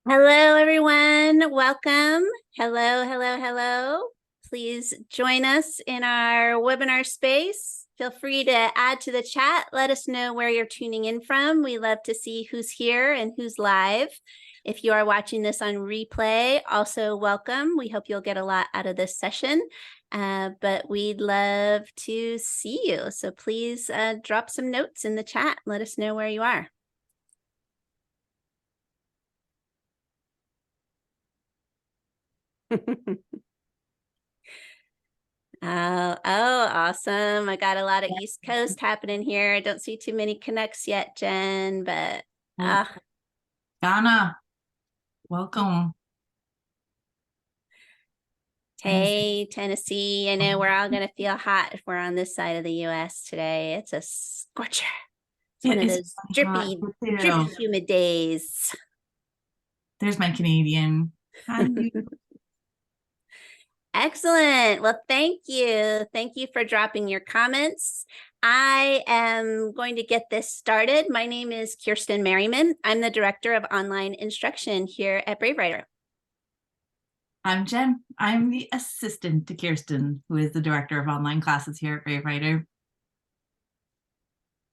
Hello, everyone. Welcome. Hello, hello, hello. Please join us in our webinar space. Feel free to add to the chat. Let us know where you're tuning in from. We love to see who's here and who's live. If you are watching this on replay, also welcome. We hope you'll get a lot out of this session, but we'd love to see you. So please drop some notes in the chat. Let us know where you are. Oh, awesome. I got a lot of East Coast happening here. I don't see too many connects yet, Jen, but Donna, welcome. Hey, Tennessee. I know we're all going to feel hot if we're on this side of the US today. It's a scorcher. It's one of those drippy, humid days. There's my Canadian. Hi. Excellent. Well, thank you. Thank you for dropping your comments. I am going to get this started. My name is Kirsten Merryman. I'm the Director of Online Instruction here at Brave Writer. I'm Jen. I'm the assistant to Kirsten, who is the Director of Online Classes here at Brave Writer.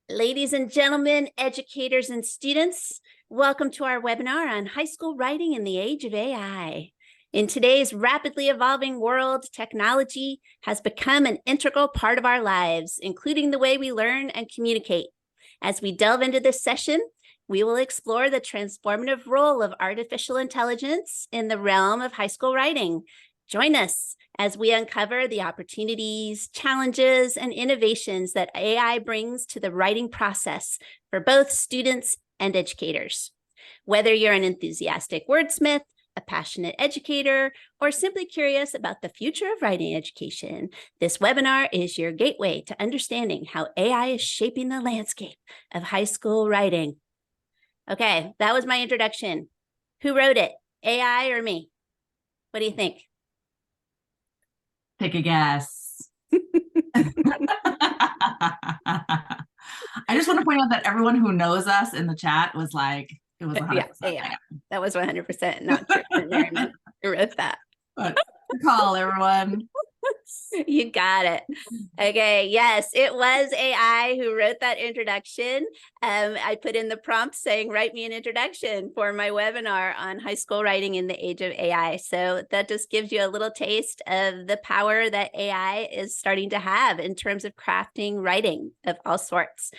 Ladies and gentlemen, educators and students, welcome to our webinar on high school writing in the age of AI. In today's rapidly evolving world, technology has become an integral part of our lives, including the way we learn and communicate. As we delve into this session, we will explore the transformative role of artificial intelligence in the realm of high school writing. Join us as we uncover the opportunities, challenges, and innovations that AI brings to the writing process for both students and educators. Whether you're an enthusiastic wordsmith, a passionate educator, or simply curious about the future of writing education, this webinar is your gateway to understanding how AI is shaping the landscape of high school writing. Okay, that was my introduction. Who wrote it? AI or me? What do you think? Take a guess. I just want to point out that everyone who knows us in the chat was like, it was 100%. Yeah, that was 100% not Kirsten Merryman who wrote that. But call everyone. You got it. Okay, yes, it was AI who wrote that introduction. I put in the prompt saying, write me an introduction for my webinar on high school writing in the age of AI. So that just gives you a little taste of the power that AI is starting to have in terms of crafting writing of all sorts.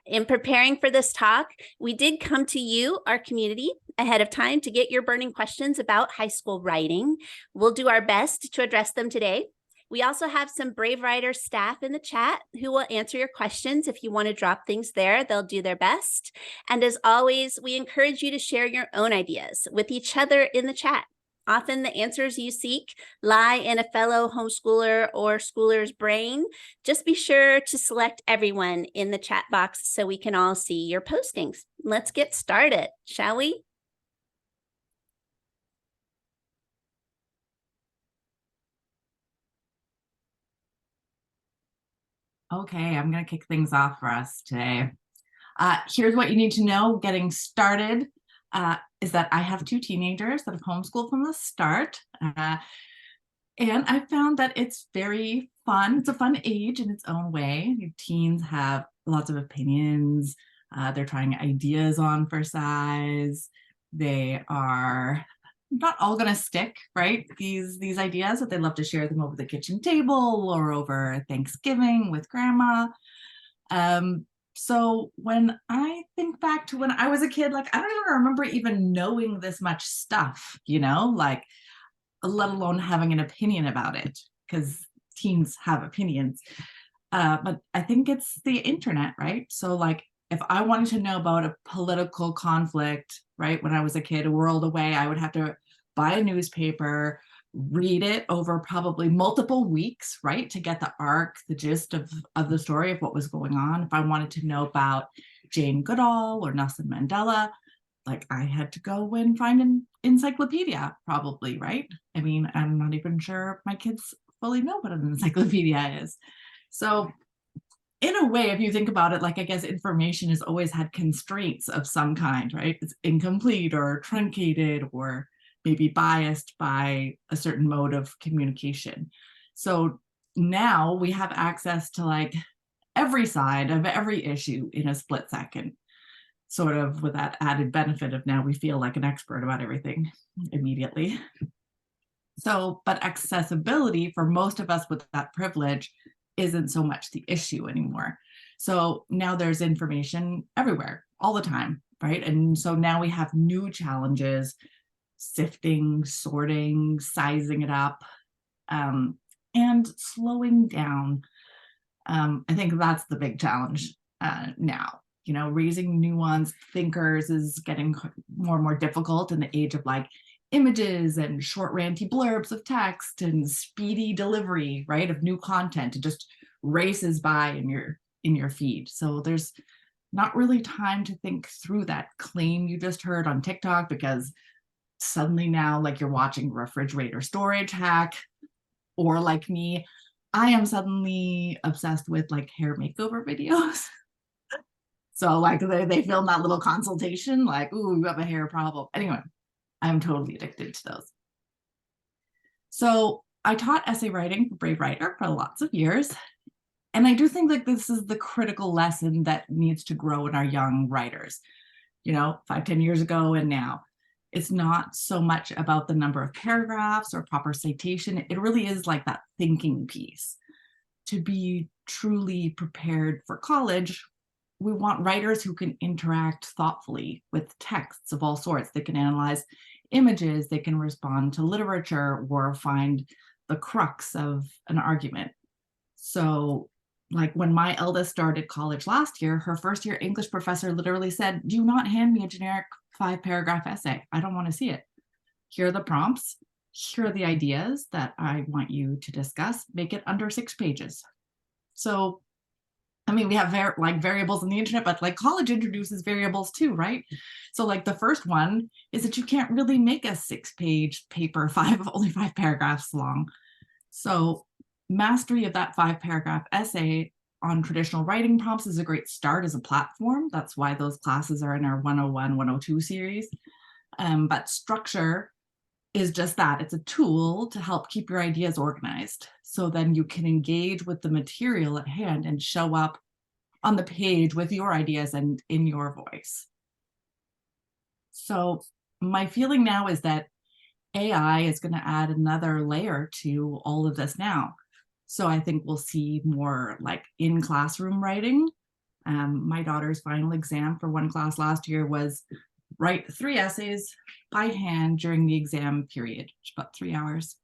In preparing for this talk, we did come to you, our community, ahead of time to get your burning questions about high school writing. We'll do our best to address them today. We also have some Brave Writer staff in the chat who will answer your questions. If you want to drop things there, they'll do their best. And as always, we encourage you to share your own ideas with each other in the chat. Often the answers you seek lie in a fellow homeschooler or schooler's brain. Just be sure to select everyone in the chat box so we can all see your postings. Let's get started, shall we? Okay, I'm going to kick things off for us today. Here's what you need to know getting started. Is that I have two teenagers that have homeschooled from the start. And I found that it's very fun. It's a fun age in its own way. Your teens have lots of opinions. They're trying ideas on for size. They are not all going to stick, right? These ideas, that they love to share them over the kitchen table or over Thanksgiving with grandma. So when I think back to when I was a kid, like I don't even remember even knowing this much stuff, like let alone having an opinion about it, because teens have opinions. But I think it's the internet, right? So like if I wanted to know about a political conflict, right, when I was a kid, a world away, I would have to buy a newspaper, read it over probably multiple weeks, right, to get the arc, the gist of the story of what was going on. If I wanted to know about Jane Goodall or Nelson Mandela, like I had to go and find an encyclopedia, probably, right? I mean, I'm not even sure if my kids fully know what an encyclopedia is. So in a way, if you think about it, like, I guess information has always had constraints of some kind, right? It's incomplete or truncated or maybe biased by a certain mode of communication. So now we have access to like every side of every issue in a split second, sort of with that added benefit of now we feel like an expert about everything immediately. So, but accessibility for most of us with that privilege isn't so much the issue anymore. So now there's information everywhere all the time, right? And so now we have new challenges, sifting, sorting, sizing it up, and slowing down. I think that's the big challenge now. You know, raising nuanced thinkers is getting more and more difficult in the age of like images and short ranty blurbs of text and speedy delivery, right, of new content. It just races by in your feed. So there's not really time to think through that claim you just heard on TikTok, because suddenly now, like, you're watching refrigerator storage hack, or like me, I am suddenly obsessed with like hair makeover videos. So like they film that little consultation, like, ooh, you have a hair problem. Anyway, I'm totally addicted to those. So I taught essay writing for Brave Writer for lots of years. And I do think that this is the critical lesson that needs to grow in our young writers, you know, 5, 10 years ago and now. It's not so much about the number of paragraphs or proper citation. It really is like that thinking piece. To be truly prepared for college, we want writers who can interact thoughtfully with texts of all sorts. They can analyze images, they can respond to literature, or find the crux of an argument. So, like when my eldest started college last year, her first year English professor literally said, "Do not hand me a generic 5-paragraph essay. I don't want to see it. Here are the prompts. Here are the ideas that I want you to discuss. Make it under 6 pages." So, I mean, we have like variables in the internet, but like college introduces variables too, right? So like the first one is that you can't really make a 6-page paper, only 5 paragraphs long. So mastery of that 5-paragraph essay on traditional writing prompts is a great start as a platform. That's why those classes are in our 101, 102 series. But structure is just that. It's a tool to help keep your ideas organized. So then you can engage with the material at hand and show up on the page with your ideas and in your voice. So my feeling now is that AI is going to add another layer to all of this now. So I think we'll see more like in classroom writing. My daughter's final exam for one class last year was write 3 essays by hand during the exam period, which is about 3 hours.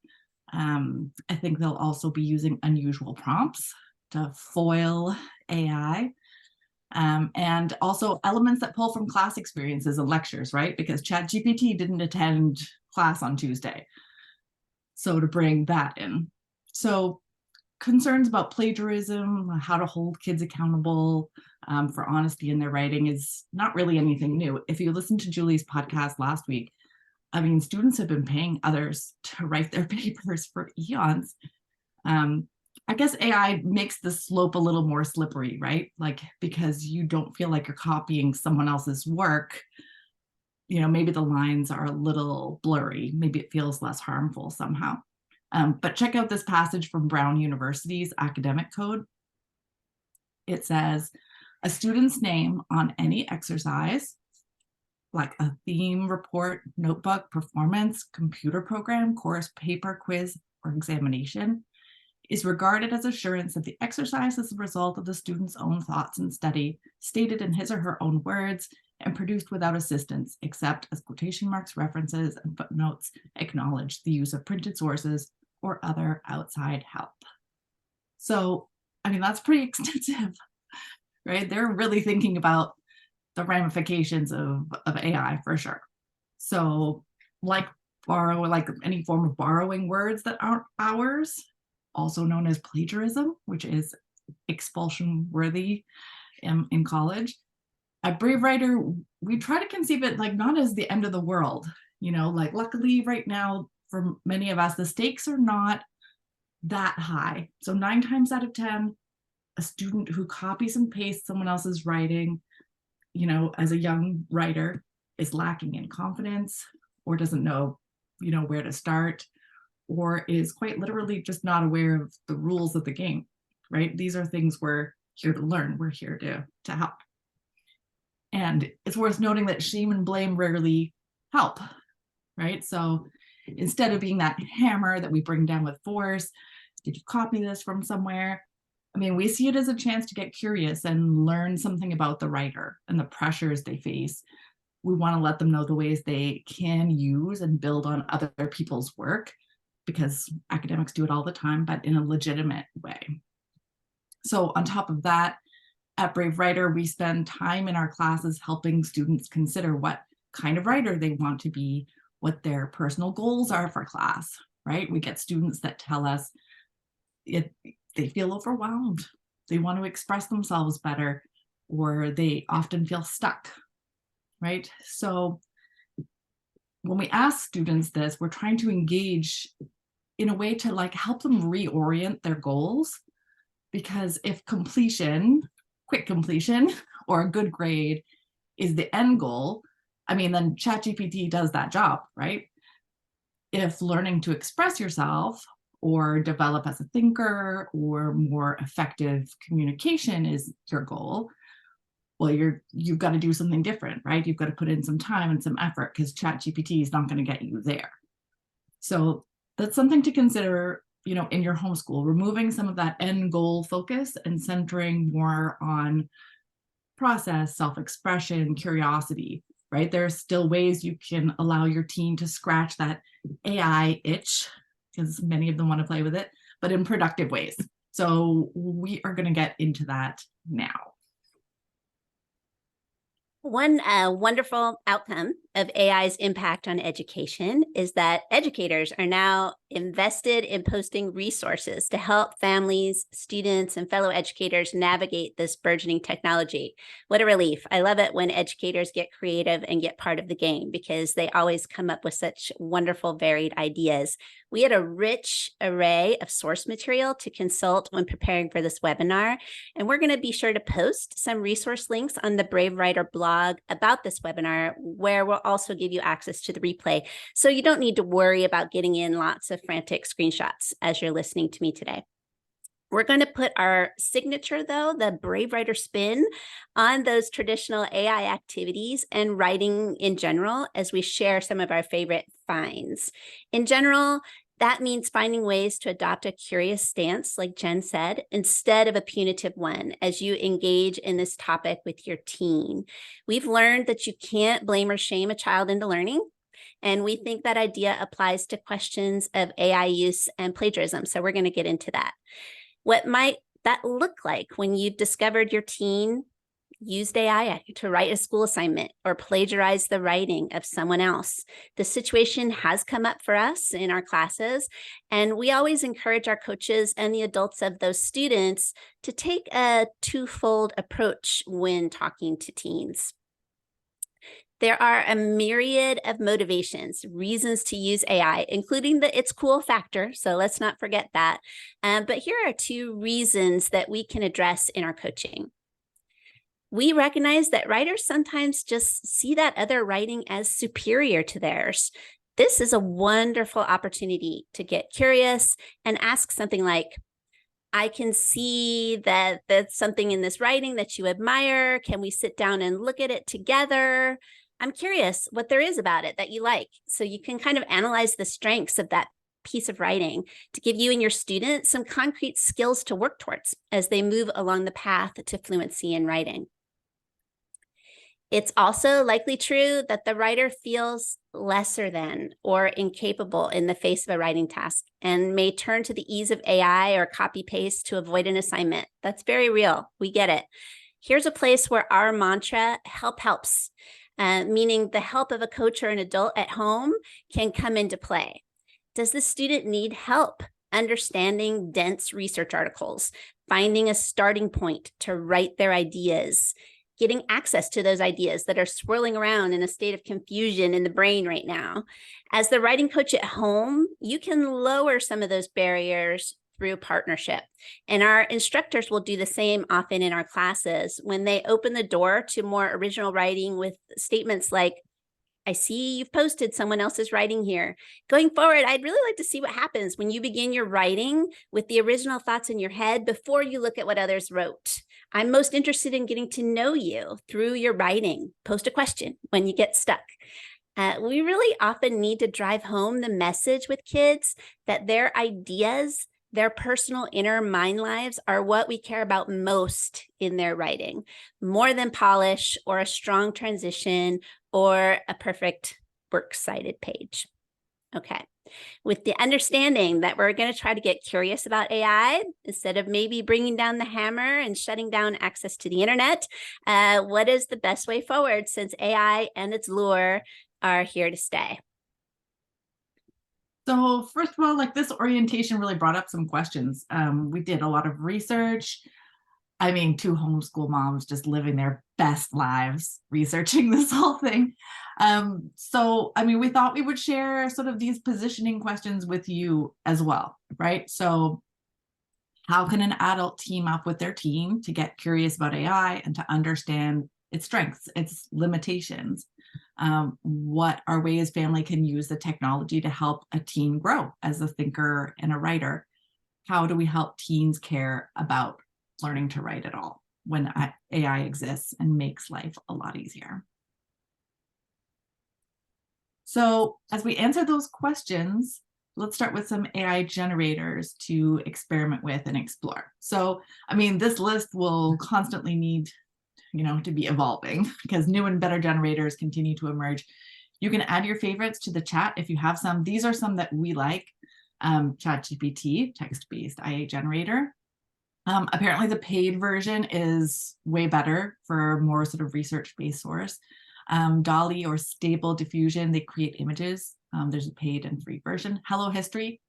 I think they'll also be using unusual prompts to foil AI. And also elements that pull from class experiences and lectures, right? Because ChatGPT didn't attend class on Tuesday. So to bring that in. So concerns about plagiarism, how to hold kids accountable for honesty in their writing is not really anything new. If you listened to Julie's podcast last week, I mean, students have been paying others to write their papers for eons. I guess AI makes the slope a little more slippery, right? Like, because you don't feel like you're copying someone else's work, you know, maybe the lines are a little blurry. Maybe it feels less harmful somehow. But check out this passage from Brown University's academic code. It says, a student's name on any exercise, like a theme, report, notebook, performance, computer program, course, paper, quiz, or examination, is regarded as assurance that the exercise is the result of the student's own thoughts and study, stated in his or her own words, and produced without assistance, except as quotation marks, references, and footnotes acknowledge the use of printed sources or other outside help. So, I mean, that's pretty extensive, right? They're really thinking about the ramifications of AI for sure. So, like any form of borrowing words that aren't ours, also known as plagiarism, which is expulsion worthy in college. At Brave Writer, we try to conceive it like not as the end of the world, you know, like luckily right now for many of us, the stakes are not that high. So 9 times out of 10, a student who copies and pastes someone else's writing, you know, as a young writer, is lacking in confidence or doesn't know, you know, where to start, or is quite literally just not aware of the rules of the game, right? These are things we're here to learn. We're here to help. And it's worth noting that shame and blame rarely help, right? So instead of being that hammer that we bring down with force, did you copy this from somewhere? I mean, we see it as a chance to get curious and learn something about the writer and the pressures they face. We want to let them know the ways they can use and build on other people's work, because academics do it all the time, but in a legitimate way. So on top of that, at Brave Writer, we spend time in our classes helping students consider what kind of writer they want to be, what their personal goals are for class, right? We get students that tell us they feel overwhelmed, they want to express themselves better, or they often feel stuck, right? So when we ask students this, we're trying to engage in a way to like help them reorient their goals, because if completion, quick completion, or a good grade is the end goal, I mean, then ChatGPT does that job, right? If learning to express yourself or develop as a thinker or more effective communication is your goal, well, you've got to do something different, right? You've got to put in some time and some effort, because ChatGPT is not going to get you there. So that's something to consider, you know, in your homeschool, removing some of that end goal focus and centering more on process, self-expression, curiosity, right? There are still ways you can allow your teen to scratch that AI itch, because many of them want to play with it, but in productive ways. So we are going to get into that now. One wonderful outcome of AI's impact on education is that educators are now invested in posting resources to help families, students, and fellow educators navigate this burgeoning technology. What a relief. I love it when educators get creative and get part of the game, because they always come up with such wonderful, varied ideas. We had a rich array of source material to consult when preparing for this webinar, and we're going to be sure to post some resource links on the Brave Writer blog about this webinar, where we'll also give you access to the replay. So you don't need to worry about getting in lots of frantic screenshots as you're listening to me today. We're going to put our signature, though, the Brave Writer spin, on those traditional AI activities and writing in general, as we share some of our favorite finds. In general, that means finding ways to adopt a curious stance, like Jen said, instead of a punitive one, as you engage in this topic with your teen. We've learned that you can't blame or shame a child into learning, and we think that idea applies to questions of AI use and plagiarism. So we're going to get into that. What might that look like when you've discovered your teen used AI to write a school assignment or plagiarize the writing of someone else? The situation has come up for us in our classes, and we always encourage our coaches and the adults of those students to take a twofold approach when talking to teens. There are a myriad of motivations, reasons to use AI, including the it's cool factor. So let's not forget that. But here are two reasons that we can address in our coaching. We recognize that writers sometimes just see that other writing as superior to theirs. This is a wonderful opportunity to get curious and ask something like, I can see that there's something in this writing that you admire. Can we sit down and look at it together? I'm curious what there is about it that you like. So you can kind of analyze the strengths of that piece of writing to give you and your students some concrete skills to work towards as they move along the path to fluency in writing. It's also likely true that the writer feels lesser than or incapable in the face of a writing task and may turn to the ease of AI or copy paste to avoid an assignment. That's very real. We get it. Here's a place where our mantra, help helps, meaning the help of a coach or an adult at home, can come into play. Does the student need help understanding dense research articles, finding a starting point to write their ideas, getting access to those ideas that are swirling around in a state of confusion in the brain right now? As the writing coach at home, you can lower some of those barriers through partnership. And our instructors will do the same often in our classes when they open the door to more original writing with statements like, I see you've posted someone else's writing here. Going forward, I'd really like to see what happens when you begin your writing with the original thoughts in your head before you look at what others wrote. I'm most interested in getting to know you through your writing. Post a question when you get stuck. We really often need to drive home the message with kids that their ideas, their personal inner mind lives are what we care about most in their writing, more than polish or a strong transition or a perfect works cited page. Okay. With the understanding that we're going to try to get curious about AI instead of maybe bringing down the hammer and shutting down access to the internet, what is the best way forward since AI and its lure are here to stay? So first of all, like this orientation really brought up some questions. We did a lot of research. I mean, two homeschool moms just living their best lives researching this whole thing. So, I mean, we thought we would share sort of these positioning questions with you as well, right? So how can an adult team up with their teen to get curious about AI and to understand its strengths, its limitations? What are ways family can use the technology to help a teen grow as a thinker and a writer? How do we help teens care about learning to write at all when AI exists and makes life a lot easier? So as we answer those questions, let's start with some AI generators to experiment with and explore. So, I mean, this list will constantly need, to be evolving because new and better generators continue to emerge. You can add your favorites to the chat if you have some. These are some that we like. ChatGPT, text-based IA generator. Apparently the paid version is way better for more sort of research-based source. Dolly or Stable Diffusion, they create images. There's a paid and free version. Hello History,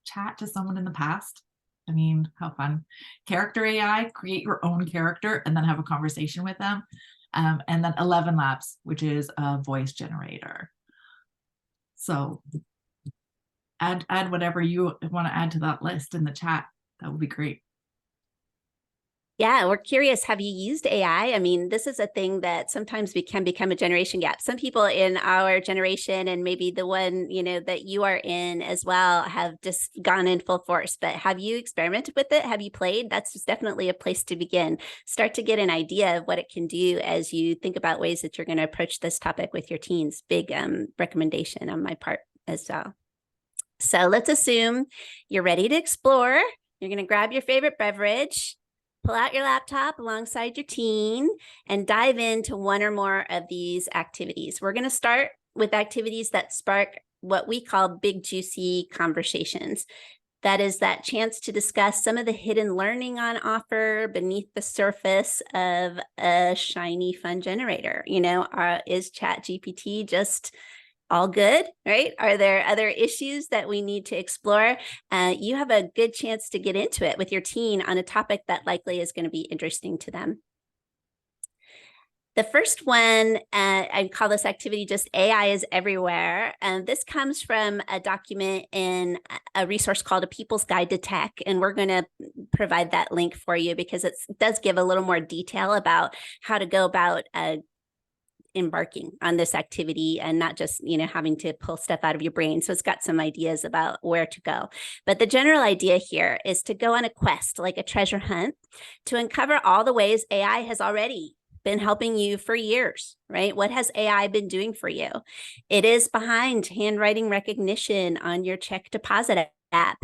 chat to someone in the past. I mean, how fun. Character AI, create your own character and then have a conversation with them. And then 11 Labs, which is a voice generator. So add whatever you want to add to that list in the chat. That would be great. Yeah, we're curious. Have you used AI? I mean, this is a thing that sometimes can become a generation gap. Some people in our generation and maybe the one, that you are in as well have just gone in full force. But have you experimented with it? Have you played? That's just definitely a place to begin. Start to get an idea of what it can do as you think about ways that you're going to approach this topic with your teens. Big recommendation on my part as well. So let's assume you're ready to explore. You're going to grab your favorite beverage, pull out your laptop alongside your teen, and dive into one or more of these activities. We're going to start with activities that spark what we call big, juicy conversations. That is that chance to discuss some of the hidden learning on offer beneath the surface of a shiny, fun generator. Is ChatGPT just all good, right? Are there other issues that we need to explore? You have a good chance to get into it with your teen on a topic that likely is going to be interesting to them. The first one, I call this activity just AI is everywhere. And this comes from a document in a resource called A People's Guide to Tech. And we're going to provide that link for you because it does give a little more detail about how to go about embarking on this activity and not just, having to pull stuff out of your brain. So it's got some ideas about where to go. But the general idea here is to go on a quest, like a treasure hunt, to uncover all the ways AI has already been helping you for years, right? What has AI been doing for you? It is behind handwriting recognition on your check deposit app,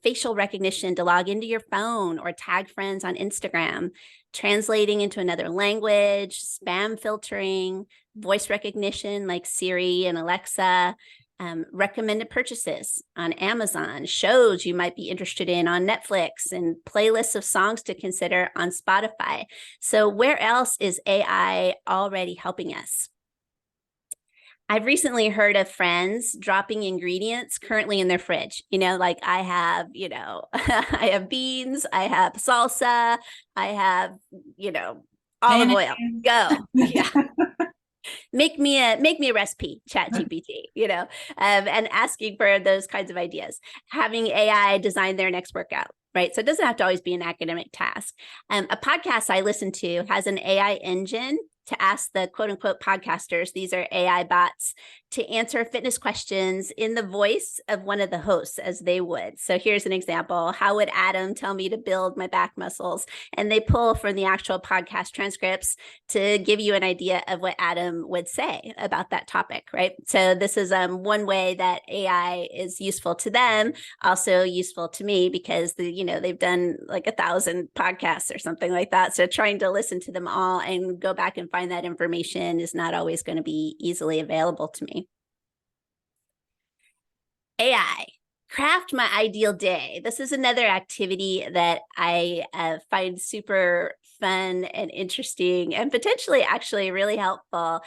facial recognition to log into your phone or tag friends on Instagram, translating into another language, spam filtering, voice recognition like Siri and Alexa, recommended purchases on Amazon, shows you might be interested in on Netflix, and playlists of songs to consider on Spotify. So where else is AI already helping us? I've recently heard of friends dropping ingredients currently in their fridge. Like I have, I have beans, I have salsa, I have, olive oil, go. Yeah. make me a recipe, chat GPT, and asking for those kinds of ideas, having AI design their next workout. Right. So it doesn't have to always be an academic task. A podcast I listen to has an AI engine to ask the quote unquote podcasters, these are AI bots, to answer fitness questions in the voice of one of the hosts as they would. So here's an example. How would Adam tell me to build my back muscles? And they pull from the actual podcast transcripts to give you an idea of what Adam would say about that topic, right? So this is one way that AI is useful to them, also useful to me because they've done like 1,000 podcasts or something like that. So trying to listen to them all and go back and find that information is not always going to be easily available to me. AI, craft my ideal day. This is another activity that I find super fun and interesting and potentially actually really helpful.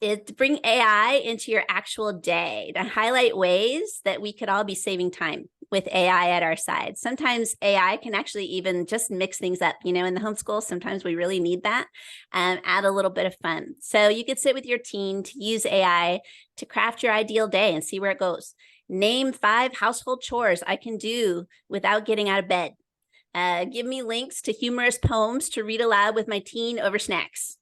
Is to bring AI into your actual day to highlight ways that we could all be saving time with AI at our side. Sometimes AI can actually even just mix things up, in the homeschool. Sometimes we really need that, add a little bit of fun. So you could sit with your teen to use AI to craft your ideal day and see where it goes. Name 5 household chores I can do without getting out of bed. Give me links to humorous poems to read aloud with my teen over snacks.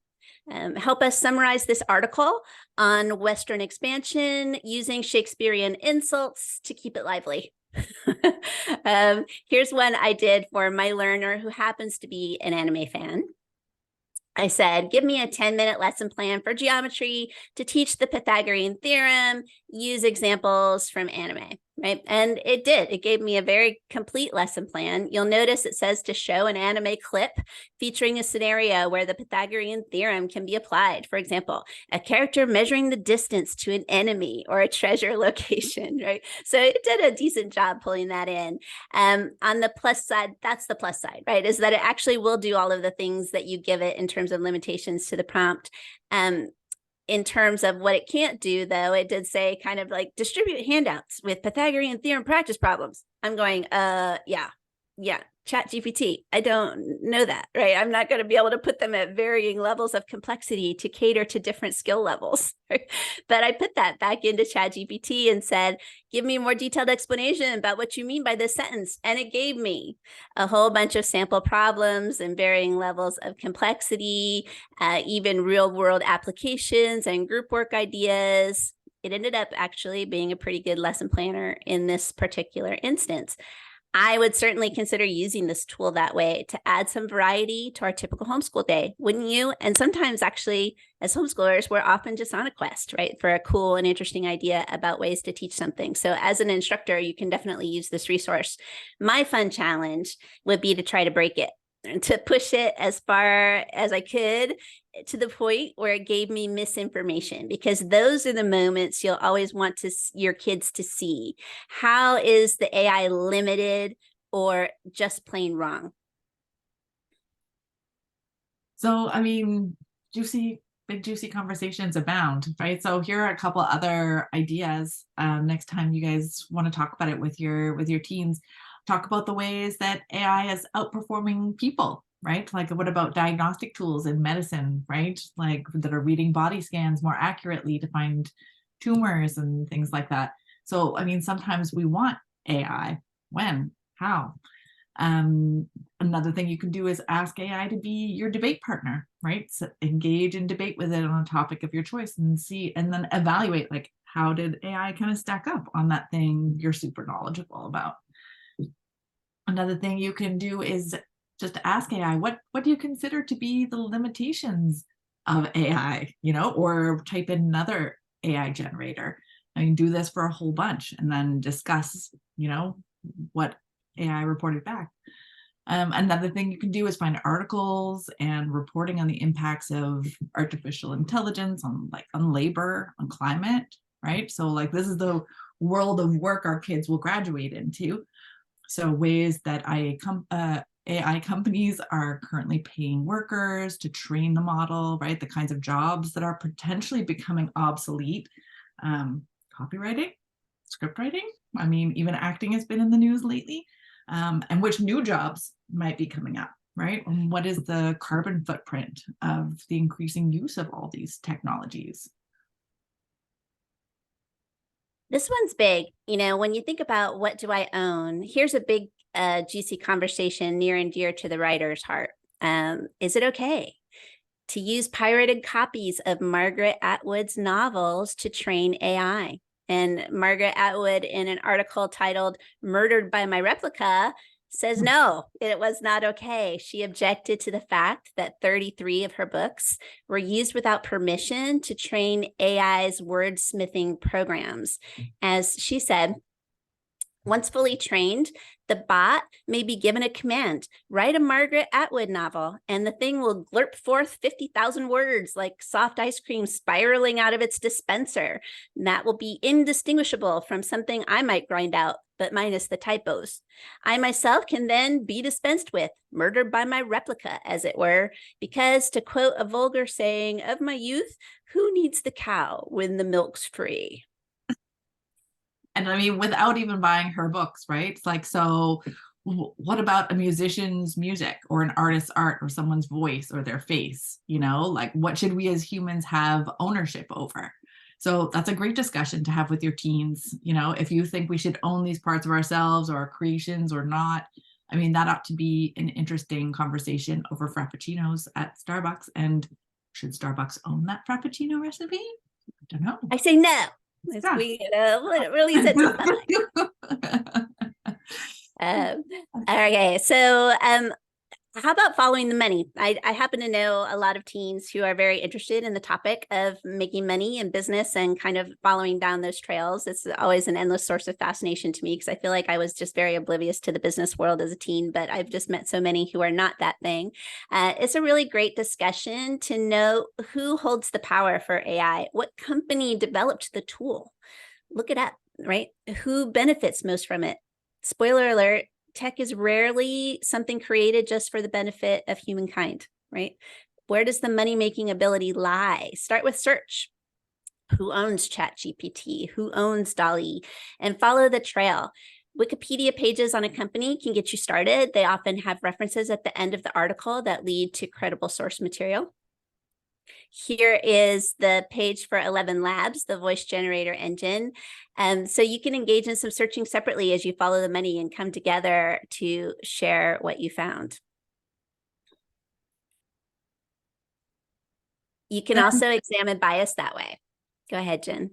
Help us summarize this article on Western expansion using Shakespearean insults to keep it lively. Here's one I did for my learner who happens to be an anime fan. I said, give me a 10-minute lesson plan for geometry to teach the Pythagorean theorem, use examples from anime, right? And it did. It gave me a very complete lesson plan. You'll notice it says to show an anime clip featuring a scenario where the Pythagorean theorem can be applied. For example, a character measuring the distance to an enemy or a treasure location, right? So it did a decent job pulling that in. On the plus side, that's the plus side, right? Is that it actually will do all of the things that you give it in terms of limitations to the prompt. In terms of what it can't do, though, it did say kind of like distribute handouts with Pythagorean theorem practice problems. I'm going, yeah, chat GPT. I don't know that, right? I'm not going to be able to put them at varying levels of complexity to cater to different skill levels. Right? But I put that back into chat GPT and said, give me a more detailed explanation about what you mean by this sentence. And it gave me a whole bunch of sample problems and varying levels of complexity, even real world applications and group work ideas. It ended up actually being a pretty good lesson planner in this particular instance. I would certainly consider using this tool that way to add some variety to our typical homeschool day, wouldn't you? And sometimes actually, as homeschoolers, we're often just on a quest, right, for a cool and interesting idea about ways to teach something. So as an instructor, you can definitely use this resource. My fun challenge would be to try to break it and to push it as far as I could to the point where it gave me misinformation, because those are the moments you'll always want your kids to see. How is the AI limited or just plain wrong? So, I mean, big juicy conversations abound, right? So here are a couple other ideas. Next time you guys want to talk about it with your teens, talk about the ways that AI is outperforming people, right? Like, what about diagnostic tools in medicine, right? Like that are reading body scans more accurately to find tumors and things like that. So, I mean, sometimes we want AI. When? How? Another thing you can do is ask AI to be your debate partner, right? So engage in debate with it on a topic of your choice and see, and then evaluate, like, how did AI kind of stack up on that thing you're super knowledgeable about? Another thing you can do is just ask AI, what do you consider to be the limitations of AI, or type in another AI generator. I mean, do this for a whole bunch and then discuss, what AI reported back. Another thing you can do is find articles and reporting on the impacts of artificial intelligence on labor, on climate, right? So like, this is the world of work our kids will graduate into. So ways that AI companies are currently paying workers to train the model, right? The kinds of jobs that are potentially becoming obsolete. Copywriting, script writing. I mean, even acting has been in the news lately. And which new jobs might be coming up, right? And what is the carbon footprint of the increasing use of all these technologies? This one's big. When you think about what do I own, here's a big, juicy conversation near and dear to the writer's heart. Is it okay to use pirated copies of Margaret Atwood's novels to train AI? And Margaret Atwood, in an article titled "Murdered by My Replica," says no, it was not okay. She objected to the fact that 33 of her books were used without permission to train AI's wordsmithing programs. As she said, once fully trained, the bot may be given a command: write a Margaret Atwood novel, and the thing will glurp forth 50,000 words like soft ice cream spiraling out of its dispenser. And that will be indistinguishable from something I might grind out, but minus the typos. I myself can then be dispensed with, murdered by my replica, as it were, because, to quote a vulgar saying of my youth, who needs the cow when the milk's free? And I mean, without even buying her books, right? It's like, so what about a musician's music or an artist's art or someone's voice or their face? Like, what should we as humans have ownership over? So that's a great discussion to have with your teens. If you think we should own these parts of ourselves or our creations or not, I mean, that ought to be an interesting conversation over Frappuccinos at Starbucks. And should Starbucks own that Frappuccino recipe? I don't know. I say no. Yeah. We release it to okay, so how about following the money? I happen to know a lot of teens who are very interested in the topic of making money in business and kind of following down those trails. It's always an endless source of fascination to me, because I feel like I was just very oblivious to the business world as a teen, but I've just met so many who are not that thing. It's a really great discussion to know who holds the power for AI, what company developed the tool. Look it up, right? Who benefits most from it? Spoiler alert, tech is rarely something created just for the benefit of humankind, right? Where does the money-making ability lie? Start with search. Who owns ChatGPT? Who owns DALL-E? And follow the trail. Wikipedia pages on a company can get you started. They often have references at the end of the article that lead to credible source material. Here is the page for 11 Labs, the voice generator engine. So you can engage in some searching separately as you follow the money and come together to share what you found. You can also examine bias that way. Go ahead, Jen.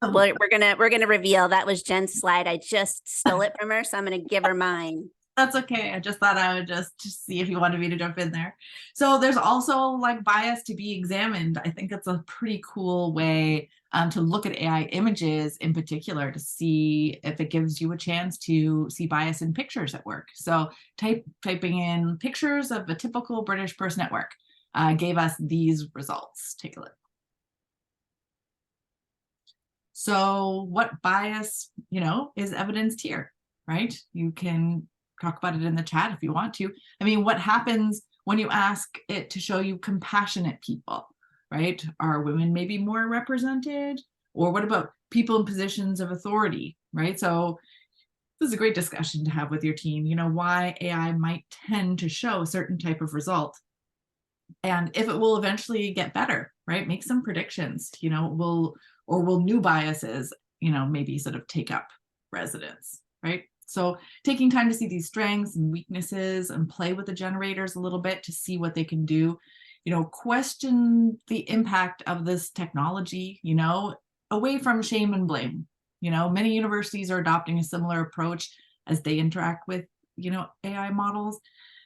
We're gonna reveal that was Jen's slide. I just stole it from her, so I'm gonna give her mine. That's okay. I just thought I would just see if you wanted me to jump in there. So there's also like bias to be examined. I think it's a pretty cool way to look at AI images in particular to see if it gives you a chance to see bias in pictures at work. So typing in pictures of a typical British person at work gave us these results. Take a look. So what bias, is evidenced here, right? You can talk about it in the chat if you want to. I mean, what happens when you ask it to show you compassionate people, right? Are women maybe more represented? Or what about people in positions of authority, right? So this is a great discussion to have with your team, why AI might tend to show a certain type of result. And if it will eventually get better, right? Make some predictions, will new biases, maybe sort of take up residence, right? So taking time to see these strengths and weaknesses and play with the generators a little bit to see what they can do, question the impact of this technology, away from shame and blame. Many universities are adopting a similar approach as they interact with, AI models.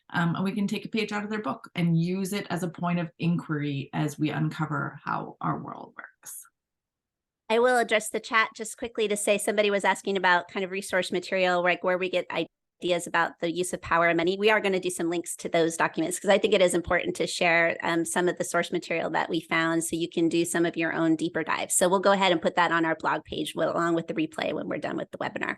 And we can take a page out of their book and use it as a point of inquiry as we uncover how our world works. I will address the chat just quickly to say somebody was asking about kind of resource material, like where we get ideas about the use of power and money. We are going to do some links to those documents because I think it is important to share some of the source material that we found so you can do some of your own deeper dives. So we'll go ahead and put that on our blog page along with the replay when we're done with the webinar.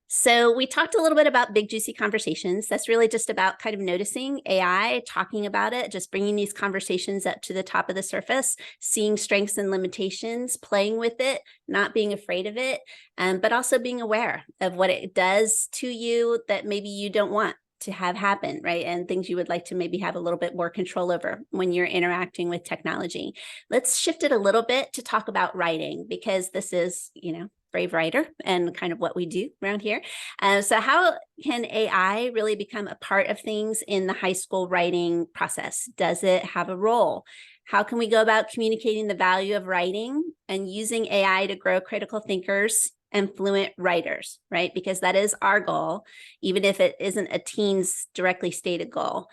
So we talked a little bit about big, juicy conversations. That's really just about kind of noticing AI, talking about it, just bringing these conversations up to the top of the surface, seeing strengths and limitations, playing with it, not being afraid of it, but also being aware of what it does to you that maybe you don't want. to have happen, right? And things you would like to maybe have a little bit more control over when you're interacting with technology. Let's shift it a little bit to talk about writing, because this is, Brave Writer and kind of what we do around here. So how can AI really become a part of things in the high school writing process? Does it have a role? How can we go about communicating the value of writing and using AI to grow critical thinkers and fluent writers, right? Because that is our goal, even if it isn't a teen's directly stated goal.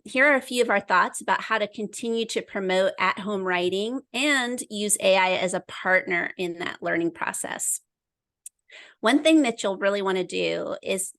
Here are a few of our thoughts about how to continue to promote at-home writing and use AI as a partner in that learning process. One thing that you'll really want to do is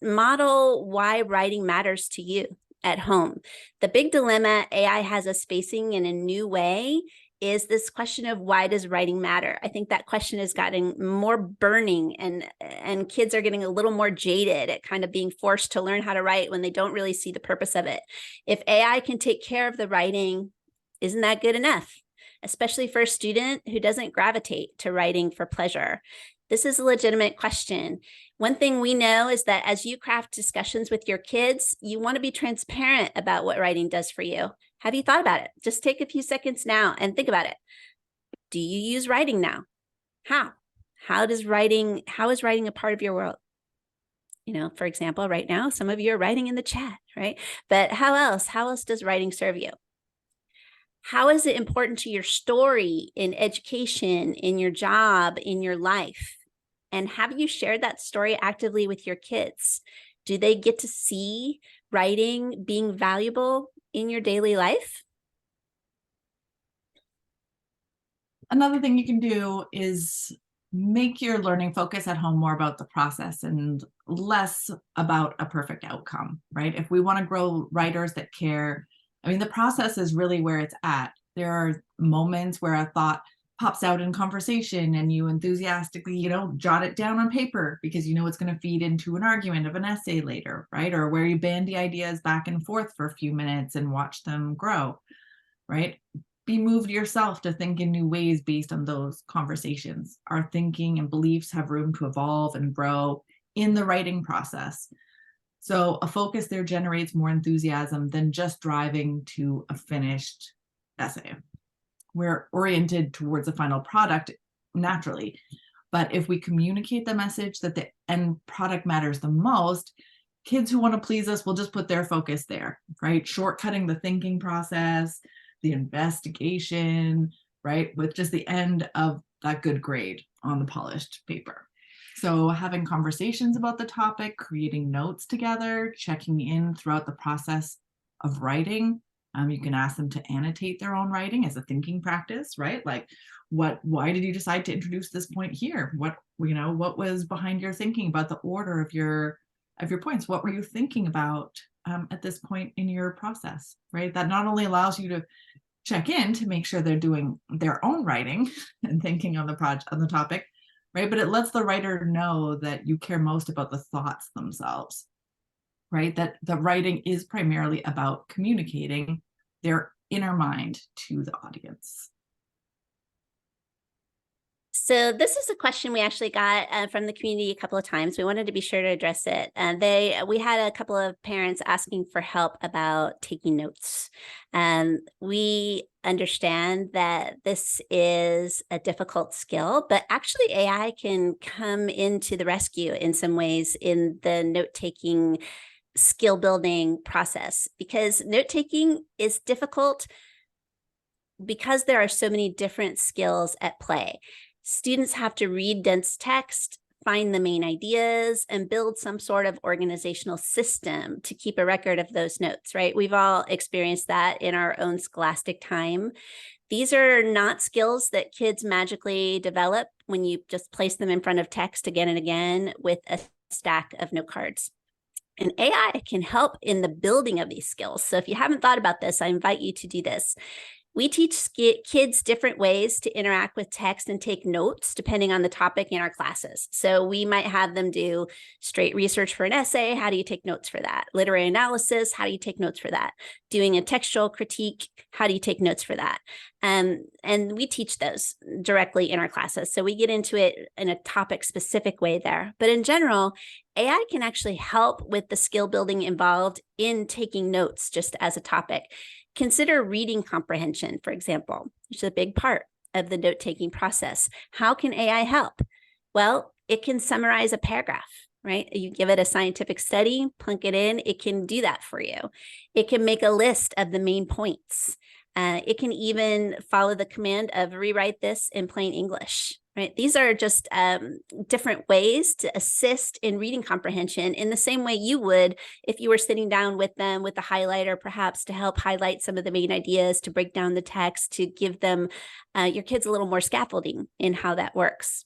model why writing matters to you at home. The big dilemma AI has us facing in a new way is this question of why does writing matter? I think that question is getting more burning, and kids are getting a little more jaded at kind of being forced to learn how to write when they don't really see the purpose of it. If AI can take care of the writing, isn't that good enough? Especially for a student who doesn't gravitate to writing for pleasure. This is a legitimate question. One thing we know is that as you craft discussions with your kids, you want to be transparent about what writing does for you. Have you thought about it? Just take a few seconds now and think about it. Do you use writing now? How? How is writing a part of your world? For example, right now, some of you are writing in the chat, right? But how else? How else does writing serve you? How is it important to your story, in education, in your job, in your life? And have you shared that story actively with your kids? Do they get to see writing being valuable in your daily life? Another thing you can do is make your learning focus at home more about the process and less about a perfect outcome, right? If we want to grow writers that care, the process is really where it's at. There are moments where a thought pops out in conversation and you enthusiastically, jot it down on paper because it's going to feed into an argument of an essay later, right? Or where you bandy ideas back and forth for a few minutes and watch them grow, right? Be moved yourself to think in new ways based on those conversations. Our thinking and beliefs have room to evolve and grow in the writing process. So a focus there generates more enthusiasm than just driving to a finished essay. We're oriented towards a final product naturally, but if we communicate the message that the end product matters the most, kids who want to please us will just put their focus there, right? Shortcutting the thinking process, the investigation, right? With just the end of that good grade on the polished paper. So having conversations about the topic, creating notes together, checking in throughout the process of writing. You can ask them to annotate their own writing as a thinking practice, right? Like, why did you decide to introduce this point here? What was behind your thinking about the order of your points? What were you thinking about at this point in your process, right? That not only allows you to check in to make sure they're doing their own writing and thinking on the topic, right? But it lets the writer know that you care most about the thoughts themselves, right? That the writing is primarily about communicating their inner mind to the audience. So this is a question we actually got from the community a couple of times. We wanted to be sure to address it. We had a couple of parents asking for help about taking notes. We understand that this is a difficult skill, but actually AI can come into the rescue in some ways in the note-taking skill building process, because note-taking is difficult because there are so many different skills at play. Students have to read dense text, find the main ideas, and build some sort of organizational system to keep a record of those notes, right? We've all experienced that in our own scholastic time. These are not skills that kids magically develop when you just place them in front of text again and again with a stack of note cards. And AI can help in the building of these skills. So if you haven't thought about this, I invite you to do this. We teach kids different ways to interact with text and take notes depending on the topic in our classes. So we might have them do straight research for an essay. How do you take notes for that? Literary analysis. How do you take notes for that? Doing a textual critique. How do you take notes for that? And we teach those directly in our classes. So we get into it in a topic specific way there. But in general, AI can actually help with the skill building involved in taking notes just as a topic. Consider reading comprehension, for example, which is a big part of the note-taking process. How can AI help? Well, it can summarize a paragraph, right? You give it a scientific study, plunk it in, it can do that for you. It can make a list of the main points. It can even follow the command of rewrite this in plain English, right? These are just different ways to assist in reading comprehension in the same way you would if you were sitting down with them with a highlighter, perhaps to help highlight some of the main ideas, to break down the text, to give them, your kids a little more scaffolding in how that works.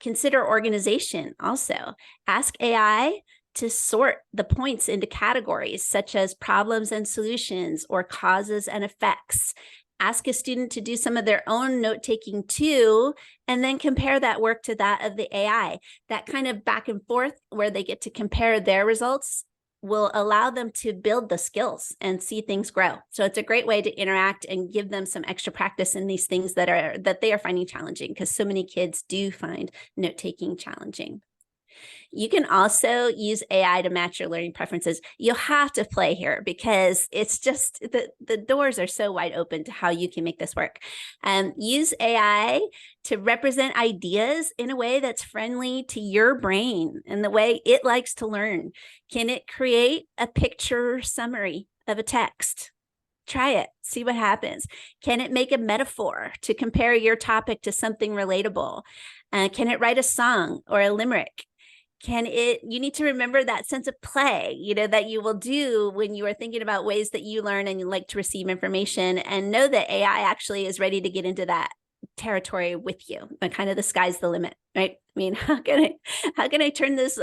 Consider organization also. Ask AI to sort the points into categories such as problems and solutions or causes and effects. Ask a student to do some of their own note-taking too, and then compare that work to that of the AI. That kind of back and forth where they get to compare their results will allow them to build the skills and see things grow. So it's a great way to interact and give them some extra practice in these things that they are finding challenging, because so many kids do find note-taking challenging. You can also use AI to match your learning preferences. You'll have to play here because it's just the doors are so wide open to how you can make this work. Use AI to represent ideas in a way that's friendly to your brain and the way it likes to learn. Can it create a picture summary of a text? Try it, see what happens. Can it make a metaphor to compare your topic to something relatable? Can it write a song or a limerick? You need to remember that sense of play, that you will do when you are thinking about ways that you learn and you like to receive information, and know that AI actually is ready to get into that territory with you. But kind of the sky's the limit, right? I mean, how can I turn this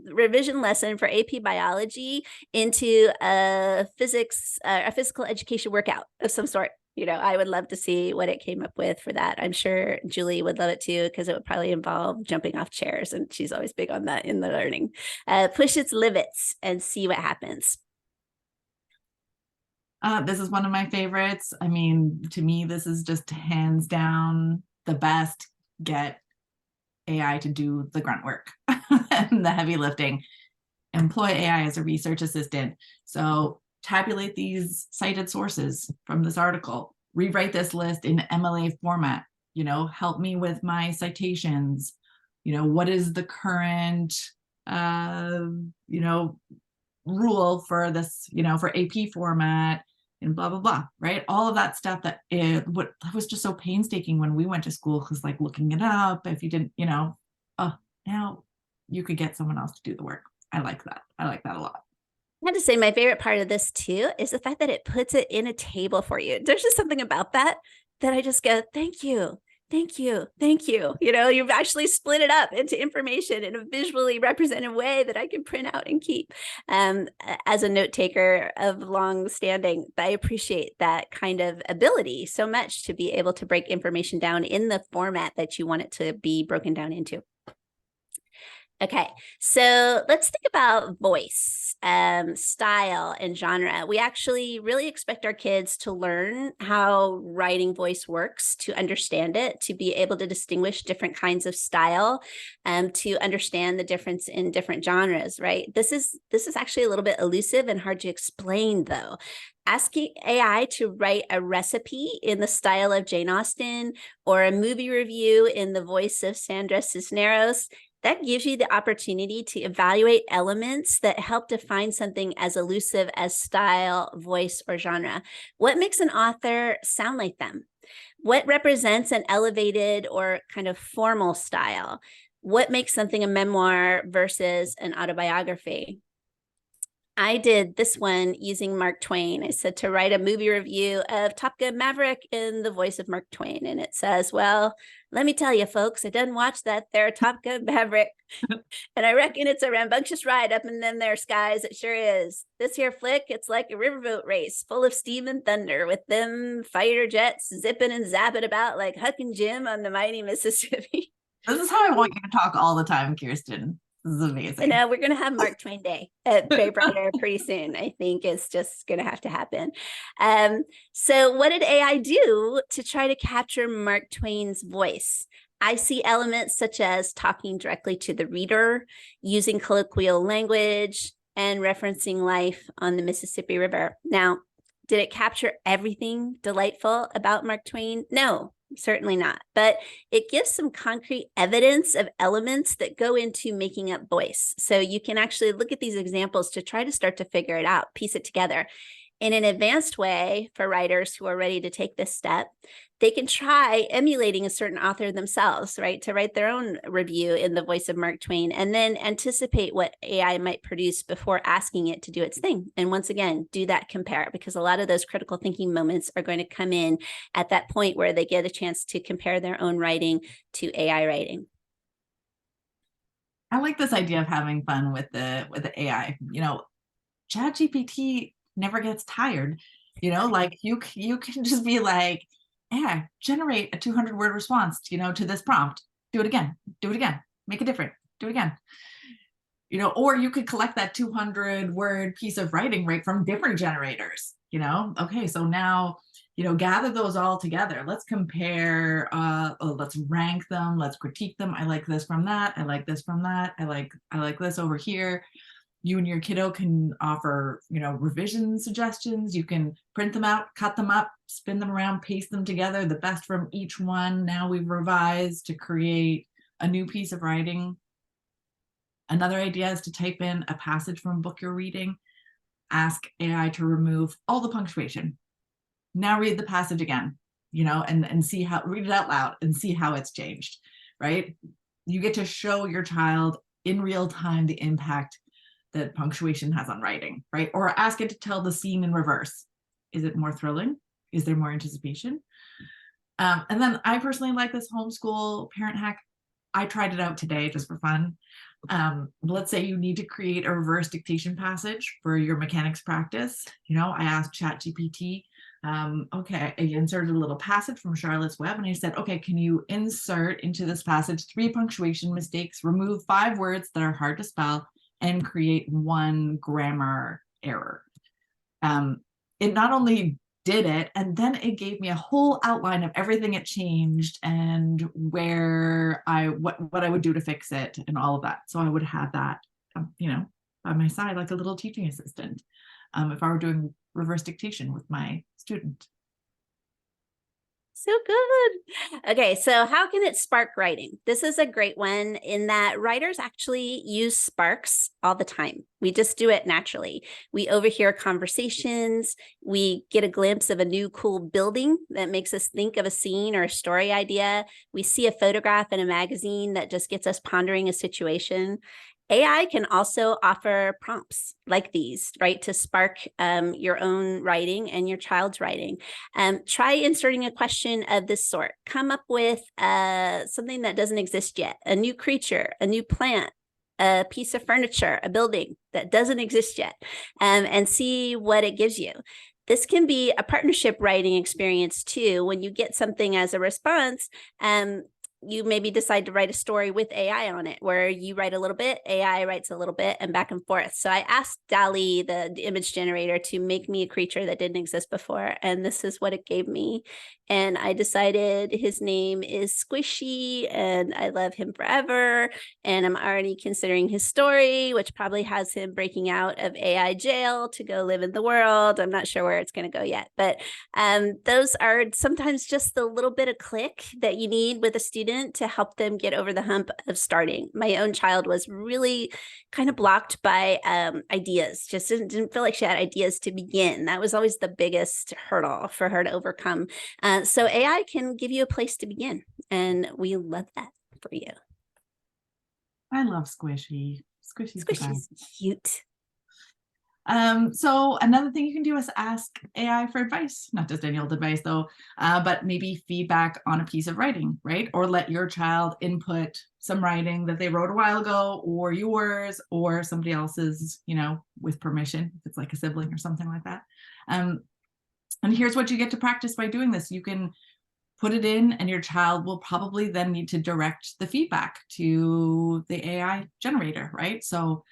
revision lesson for AP biology into a physical education workout of some sort? I would love to see what it came up with for that. I'm sure Julie would love it too, because it would probably involve jumping off chairs, and she's always big on that in the learning. Push its limits and see what happens. This is one of my favorites. I mean, to me, this is just hands down the best. Get AI to do the grunt work and the heavy lifting. Employ AI as a research assistant. So tabulate these cited sources from this article, rewrite this list in MLA format, help me with my citations, what is the current, rule for this, for AP format, and blah, blah, blah, right? All of that stuff that was just so painstaking when we went to school, because like looking it up, if you didn't, now you could get someone else to do the work. I like that. I like that a lot. I have to say my favorite part of this too is the fact that it puts it in a table for you. There's just something about that I just go, thank you. Thank you. Thank you. You've actually split it up into information in a visually represented way that I can print out and keep. As a note taker of long standing, I appreciate that kind of ability so much to be able to break information down in the format that you want it to be broken down into. Okay, so let's think about voice, style, and genre. We actually really expect our kids to learn how writing voice works, to understand it, to be able to distinguish different kinds of style, to understand the difference in different genres, right? This is actually a little bit elusive and hard to explain, though. Asking AI to write a recipe in the style of Jane Austen or a movie review in the voice of Sandra Cisneros, that gives you the opportunity to evaluate elements that help define something as elusive as style, voice, or genre. What makes an author sound like them? What represents an elevated or kind of formal style? What makes something a memoir versus an autobiography? I did this one using Mark Twain. I said to write a movie review of Top Gun Maverick in the voice of Mark Twain. And it says, well, let me tell you, folks, I didn't watch that there Top Gun Maverick. And I reckon it's a rambunctious ride up in them there skies. It sure is. This here flick, it's like a riverboat race full of steam and thunder with them fighter jets zipping and zapping about like Huck and Jim on the mighty Mississippi. This is how I want you to talk all the time, Kirsten. This is I amazing. know we're going to have Mark Twain Day at Baybrighter pretty soon. I think it's just going to have to happen. So what did AI do to try to capture Mark Twain's voice? I see elements such as talking directly to the reader, using colloquial language, and referencing life on the Mississippi River. Now, did it capture everything delightful about Mark Twain? No, certainly not. But it gives some concrete evidence of elements that go into making up voice. So you can actually look at these examples to try to start to figure it out, piece it together. In an advanced way for writers who are ready to take this step, they can try emulating a certain author themselves, right? To write their own review in the voice of Mark Twain and then anticipate what AI might produce before asking it to do its thing. And once again, do that compare, because a lot of those critical thinking moments are going to come in at that point where they get a chance to compare their own writing to AI writing. I like this idea of having fun with the AI. ChatGPT never gets tired. Like you can just be like, yeah, generate a 200-word response, to this prompt. Do it again, make it different, do it again. Or you could collect that 200-word piece of writing right from different generators. Okay, so now, gather those all together. Let's compare, let's rank them, let's critique them. I like this from that, I like this from that, I like this over here. You and your kiddo can offer, revision suggestions. You can print them out, cut them up, spin them around, paste them together, the best from each one. Now we've revised to create a new piece of writing. Another idea is to type in a passage from a book you're reading. Ask AI to remove all the punctuation. Now read the passage again, and see how, read it out loud and see how it's changed, right? You get to show your child in real time the impact that punctuation has on writing, right? Or ask it to tell the scene in reverse. Is it more thrilling? Is there more anticipation? And then I personally like this homeschool parent hack. I tried it out today just for fun. Let's say you need to create a reverse dictation passage for your mechanics practice. I asked ChatGPT, okay, I inserted a little passage from Charlotte's Web, and I said, okay, can you insert into this passage 3 punctuation mistakes, remove 5 words that are hard to spell, and create 1 grammar error. It not only did it, and then it gave me a whole outline of everything it changed and where what I would do to fix it and all of that. So I would have that, by my side, like a little teaching assistant, if I were doing reverse dictation with my student. So good. Okay, so how can it spark writing? This is a great one in that writers actually use sparks all the time. We just do it naturally. We overhear conversations. We get a glimpse of a new cool building that makes us think of a scene or a story idea. We see a photograph in a magazine that just gets us pondering a situation. AI can also offer prompts like these, right, to spark your own writing and your child's writing. Try inserting a question of this sort. Come up with something that doesn't exist yet, a new creature, a new plant, a piece of furniture, a building that doesn't exist yet, and see what it gives you. This can be a partnership writing experience too. When you get something as a response, you maybe decide to write a story with AI on it, where you write a little bit, AI writes a little bit, and back and forth. So I asked DALL-E, the image generator, to make me a creature that didn't exist before, and this is what it gave me. And I decided his name is Squishy, and I love him forever. And I'm already considering his story, which probably has him breaking out of AI jail to go live in the world. I'm not sure where it's going to go yet, but those are sometimes just the little bit of click that you need with a student to help them get over the hump of starting. My own child was really kind of blocked by ideas, just didn't feel like she had ideas to begin. That was always the biggest hurdle for her to overcome. So AI can give you a place to begin, and we love that for you. I love Squishy. Squishy's cute. So another thing you can do is ask AI for advice, not just any old advice though, but maybe feedback on a piece of writing, right? Or let your child input some writing that they wrote a while ago, or yours, or somebody else's, with permission, if it's like a sibling or something like that. And here's what you get to practice by doing this. You can put it in, and your child will probably then need to direct the feedback to the AI generator, right? So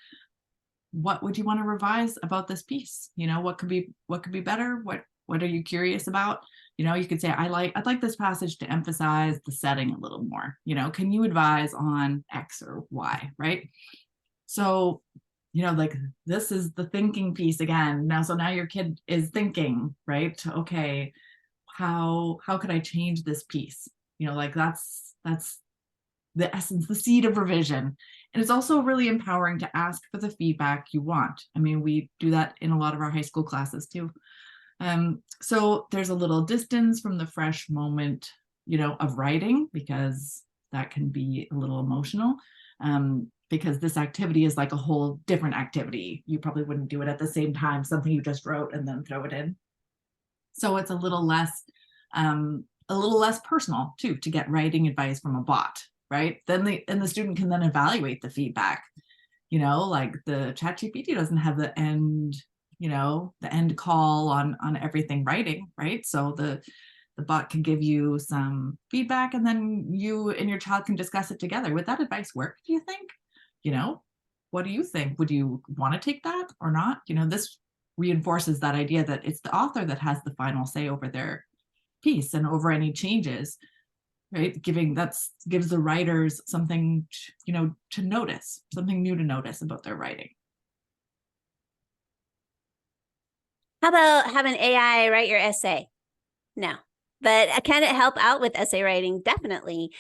what would you want to revise about this piece? What could be better? What are you curious about? You could say, I'd like this passage to emphasize the setting a little more. Can you advise on X or Y, right? So, like, this is the thinking piece again. So now your kid is thinking, right? Okay, how could I change this piece? Like that's the essence, the seed of revision. And it's also really empowering to ask for the feedback you want. I mean, we do that in a lot of our high school classes too. So there's a little distance from the fresh moment, of writing, because that can be a little emotional. Because this activity is like a whole different activity. You probably wouldn't do it at the same time, something you just wrote and then throw it in. So it's a little less personal too, to get writing advice from a bot, right? Then the student can then evaluate the feedback. Like the ChatGPT doesn't have the end call on everything writing, right? So the bot can give you some feedback, and then you and your child can discuss it together. Would that advice work, do you think? What do you think? Would you want to take that or not? This reinforces that idea that it's the author that has the final say over their piece and over any changes, right? Gives the writers something, to notice, something new to notice about their writing. How about having AI write your essay? No, but can it help out with essay writing? Definitely.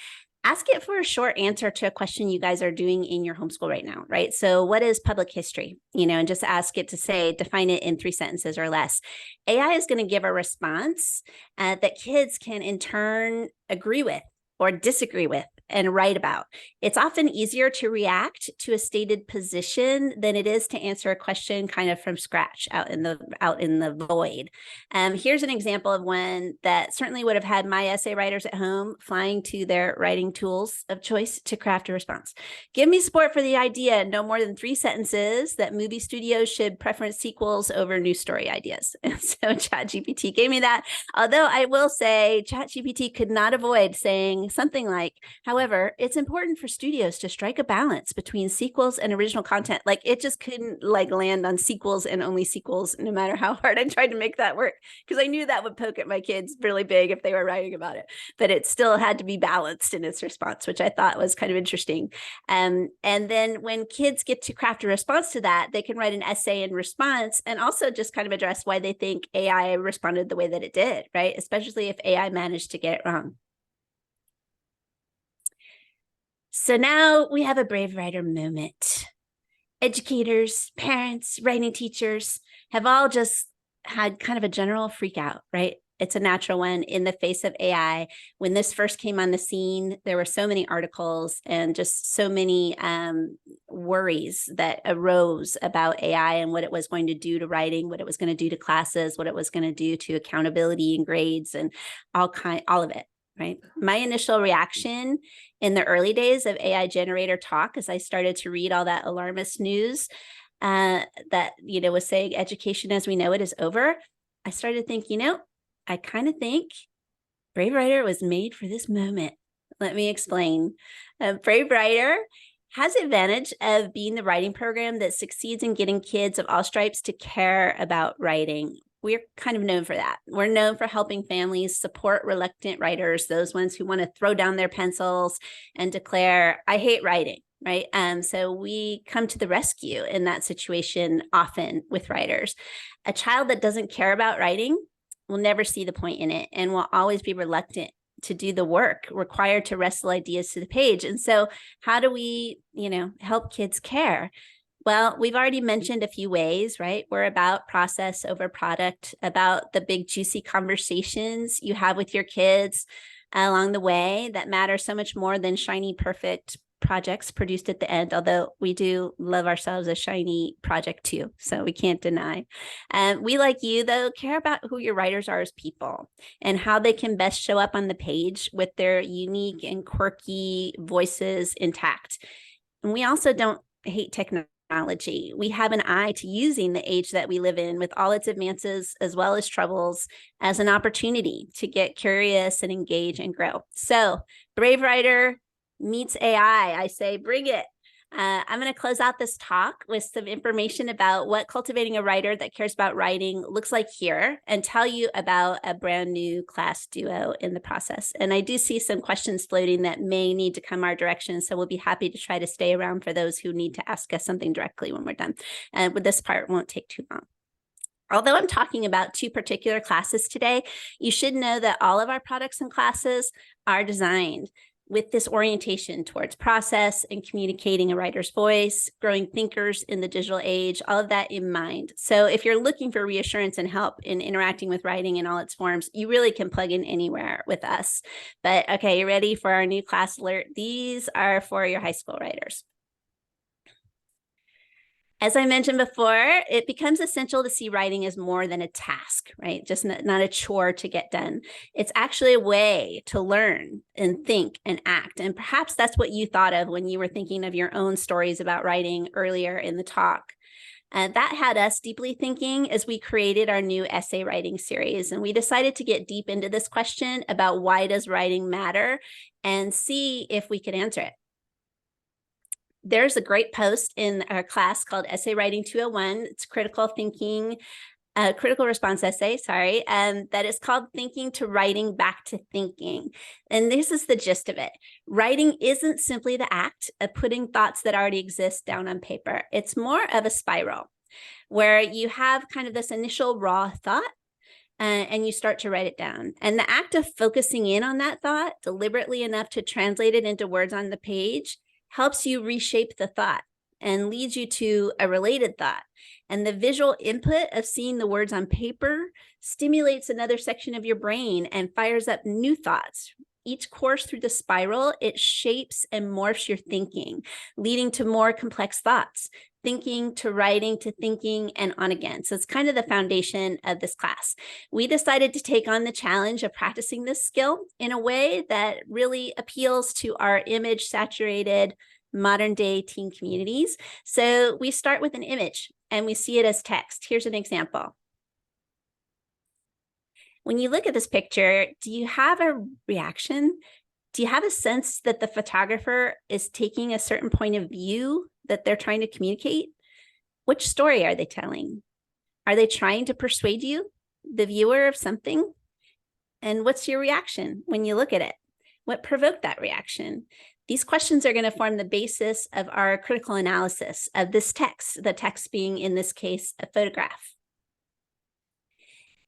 Ask it for a short answer to a question you guys are doing in your homeschool right now, right? So what is public history? And just ask it to define it in 3 sentences or less. AI is going to give a response that kids can in turn agree with or disagree with and write about. It's often easier to react to a stated position than it is to answer a question kind of from scratch out in the void. Here's an example of one that certainly would have had my essay writers at home flying to their writing tools of choice to craft a response. Give me support for the idea, no more than 3 sentences, that movie studios should preference sequels over new story ideas. And so ChatGPT gave me that. Although I will say ChatGPT could not avoid saying something like, however, it's important for studios to strike a balance between sequels and original content. Like, it just couldn't land on sequels and only sequels, no matter how hard I tried to make that work, because I knew that would poke at my kids really big if they were writing about it. But it still had to be balanced in its response, which I thought was kind of interesting. And then when kids get to craft a response to that, they can write an essay in response and also just kind of address why they think AI responded the way that it did, right? Especially if AI managed to get it wrong. So now we have a brave writer moment. Educators, parents, writing teachers have all just had kind of a general freak out, right? It's a natural one in the face of AI. When this first came on the scene, there were so many articles and just so many worries that arose about AI and what it was going to do to writing, what it was going to do to classes, what it was going to do to accountability and grades, and all of it. Right. My initial reaction in the early days of AI generator talk, as I started to read all that alarmist news that, was saying education as we know it is over, I started to think, I kind of think Brave Writer was made for this moment. Let me explain. Brave Writer has the advantage of being the writing program that succeeds in getting kids of all stripes to care about writing. We're kind of known for that. We're known for helping families support reluctant writers, those ones who want to throw down their pencils and declare, I hate writing, right? So we come to the rescue in that situation often with writers. A child that doesn't care about writing will never see the point in it and will always be reluctant to do the work required to wrestle ideas to the page. And so how do we, help kids care? Well, we've already mentioned a few ways, right? We're about process over product, about the big juicy conversations you have with your kids along the way that matter so much more than shiny, perfect projects produced at the end, although we do love ourselves a shiny project too, so we can't deny. We, like you though, care about who your writers are as people and how they can best show up on the page with their unique and quirky voices intact. And we also don't hate technology. We have an eye to using the age that we live in with all its advances as well as troubles as an opportunity to get curious and engage and grow. So Brave Writer meets AI. I say, bring it. I'm going to close out this talk with some information about what cultivating a writer that cares about writing looks like here, and tell you about a brand new class duo in the process. And I do see some questions floating that may need to come our direction, so we'll be happy to try to stay around for those who need to ask us something directly when we're done. But this part won't take too long. Although I'm talking about two particular classes today, you should know that all of our products and classes are designed with this orientation towards process and communicating a writer's voice, growing thinkers in the digital age, all of that in mind. So if you're looking for reassurance and help in interacting with writing in all its forms, you really can plug in anywhere with us. But okay, you ready for our new class alert? These are for your high school writers. As I mentioned before, it becomes essential to see writing as more than a task, right? Just not a chore to get done. It's actually a way to learn and think and act. And perhaps that's what you thought of when you were thinking of your own stories about writing earlier in the talk. That had us deeply thinking as we created our new essay writing series. And we decided to get deep into this question about why does writing matter and see if we could answer it. There's a great post in our class called Essay Writing 201. It's critical thinking, critical response essay, that is called Thinking to Writing Back to Thinking. And this is the gist of it. Writing isn't simply the act of putting thoughts that already exist down on paper. It's more of a spiral where you have kind of this initial raw thought, and you start to write it down. And the act of focusing in on that thought deliberately enough to translate it into words on the page helps you reshape the thought and leads you to a related thought. And the visual input of seeing the words on paper stimulates another section of your brain and fires up new thoughts. Each course through the spiral, it shapes and morphs your thinking, leading to more complex thoughts, thinking to writing to thinking, and on again. So it's kind of the foundation of this class. We decided to take on the challenge of practicing this skill in a way that really appeals to our image saturated modern day teen communities. So we start with an image and we see it as text. Here's an example. When you look at this picture, do you have a reaction? Do you have a sense that the photographer is taking a certain point of view that they're trying to communicate? Which story are they telling? Are they trying to persuade you, the viewer, of something? And what's your reaction when you look at it? What provoked that reaction? These questions are going to form the basis of our critical analysis of this text, the text being, in this case, a photograph.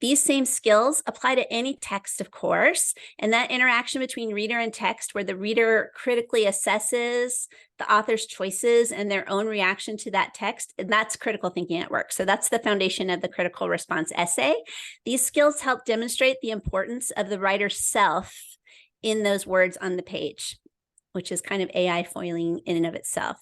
These same skills apply to any text, of course, and that interaction between reader and text where the reader critically assesses the author's choices and their own reaction to that text, and that's critical thinking at work. So that's the foundation of the critical response essay. These skills help demonstrate the importance of the writer's self in those words on the page, which is kind of AI foiling in and of itself.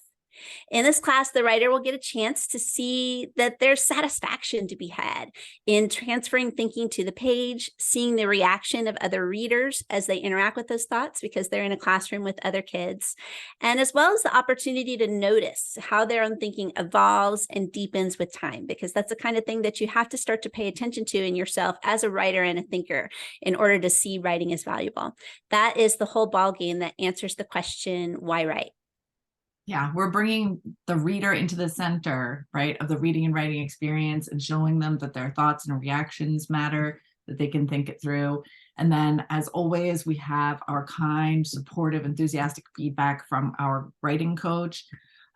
In this class, the writer will get a chance to see that there's satisfaction to be had in transferring thinking to the page, seeing the reaction of other readers as they interact with those thoughts because they're in a classroom with other kids, and as well as the opportunity to notice how their own thinking evolves and deepens with time, because that's the kind of thing that you have to start to pay attention to in yourself as a writer and a thinker in order to see writing as valuable. That is the whole ballgame that answers the question, why write? Yeah, we're bringing the reader into the center, right, of the reading and writing experience and showing them that their thoughts and reactions matter, that they can think it through. And then, as always, we have our kind, supportive, enthusiastic feedback from our writing coach,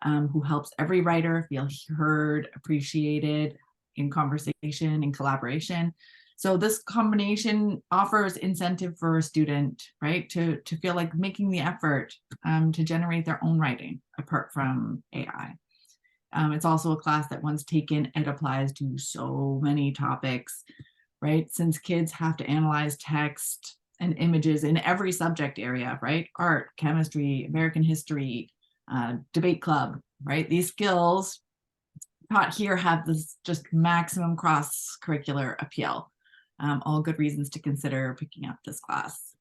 who helps every writer feel heard, appreciated in conversation and collaboration. So this combination offers incentive for a student, right, to feel like making the effort to generate their own writing apart from AI. It's also a class that once taken, it applies to so many topics, right? Since kids have to analyze text and images in every subject area, right? Art, chemistry, American history, debate club, right? These skills taught here have this just maximum cross-curricular appeal. All good reasons to consider picking up this class.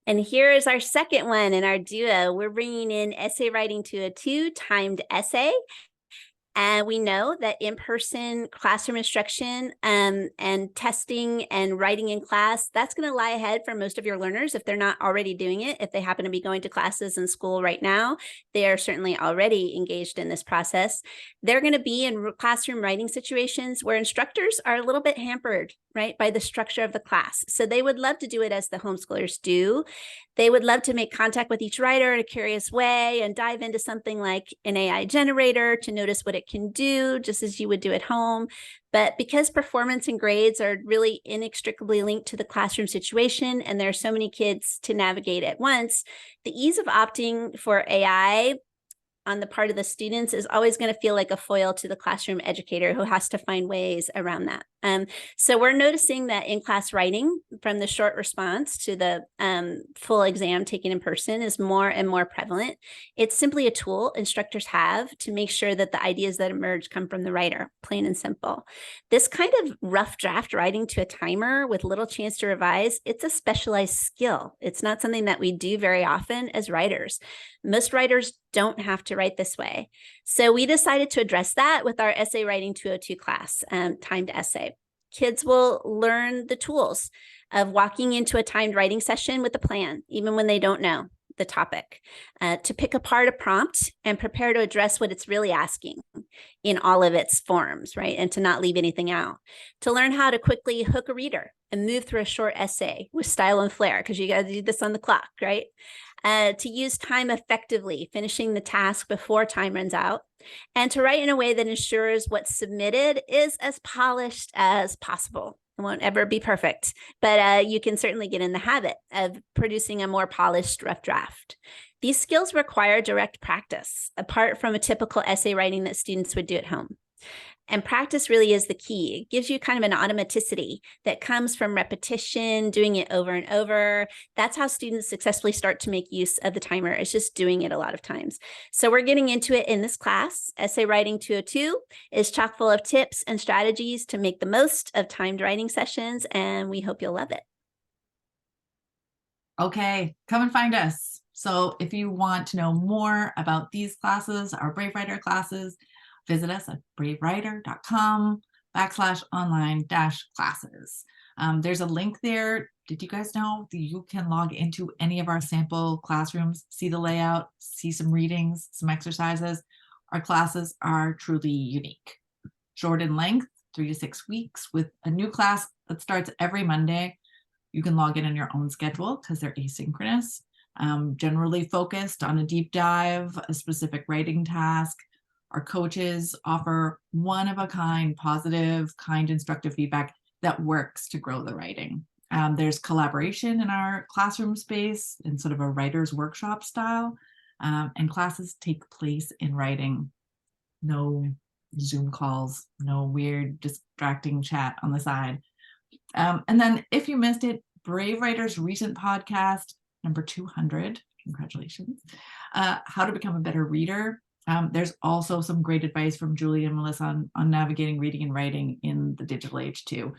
And here is our second one in our duo. We're bringing in Essay Writing 202, timed essay. And we know that in-person classroom instruction and testing and writing in class, that's going to lie ahead for most of your learners if they're not already doing it. If they happen to be going to classes in school right now, they are certainly already engaged in this process. They're going to be in classroom writing situations where instructors are a little bit hampered, right, by the structure of the class. So they would love to do it as the homeschoolers do. They would love to make contact with each writer in a curious way and dive into something like an AI generator to notice what it can do, just as you would do at home. But because performance and grades are really inextricably linked to the classroom situation, and there are so many kids to navigate at once, the ease of opting for AI on the part of the students is always going to feel like a foil to the classroom educator who has to find ways around that. So we're noticing that in-class writing, from the short response to the full exam taken in person, is more and more prevalent. It's simply a tool instructors have to make sure that the ideas that emerge come from the writer, plain and simple. This kind of rough draft writing to a timer with little chance to revise, it's a specialized skill. It's not something that we do very often as writers. Most writers don't have to write this way. So we decided to address that with our Essay Writing 202 class, timed essay. Kids will learn the tools of walking into a timed writing session with a plan, even when they don't know the topic, to pick apart a prompt and prepare to address what it's really asking in all of its forms, right? And to not leave anything out. To learn how to quickly hook a reader and move through a short essay with style and flair, because you got to do this on the clock, right? To use time effectively, finishing the task before time runs out, and to write in a way that ensures what's submitted is as polished as possible. It won't ever be perfect, but you can certainly get in the habit of producing a more polished rough draft. These skills require direct practice, apart from a typical essay writing that students would do at home. And practice really is the key. It gives you kind of an automaticity that comes from repetition, doing it over and over. That's how students successfully start to make use of the timer. It's just doing it a lot of times. So we're getting into it in this class. Essay Writing 202 is chock full of tips and strategies to make the most of timed writing sessions, and we hope you'll love it. Okay, come and find us. So if you want to know more about these classes, our Brave Writer classes, visit us at bravewriter.com/online-classes. There's a link there. Did you guys know that you can log into any of our sample classrooms, see the layout, see some readings, some exercises? Our classes are truly unique. Short in length, 3 to 6 weeks, with a new class that starts every Monday. You can log in on your own schedule because they're asynchronous, generally focused on a deep dive, a specific writing task. Our coaches offer one-of-a-kind, positive, kind, instructive feedback that works to grow the writing. There's collaboration in our classroom space in sort of a writer's workshop style, and classes take place in writing. No Zoom calls, no weird, distracting chat on the side. And then if you missed it, Brave Writer's recent podcast, number 200, congratulations, How to Become a Better Reader. There's also some great advice from Julie and Melissa on navigating reading and writing in the digital age too.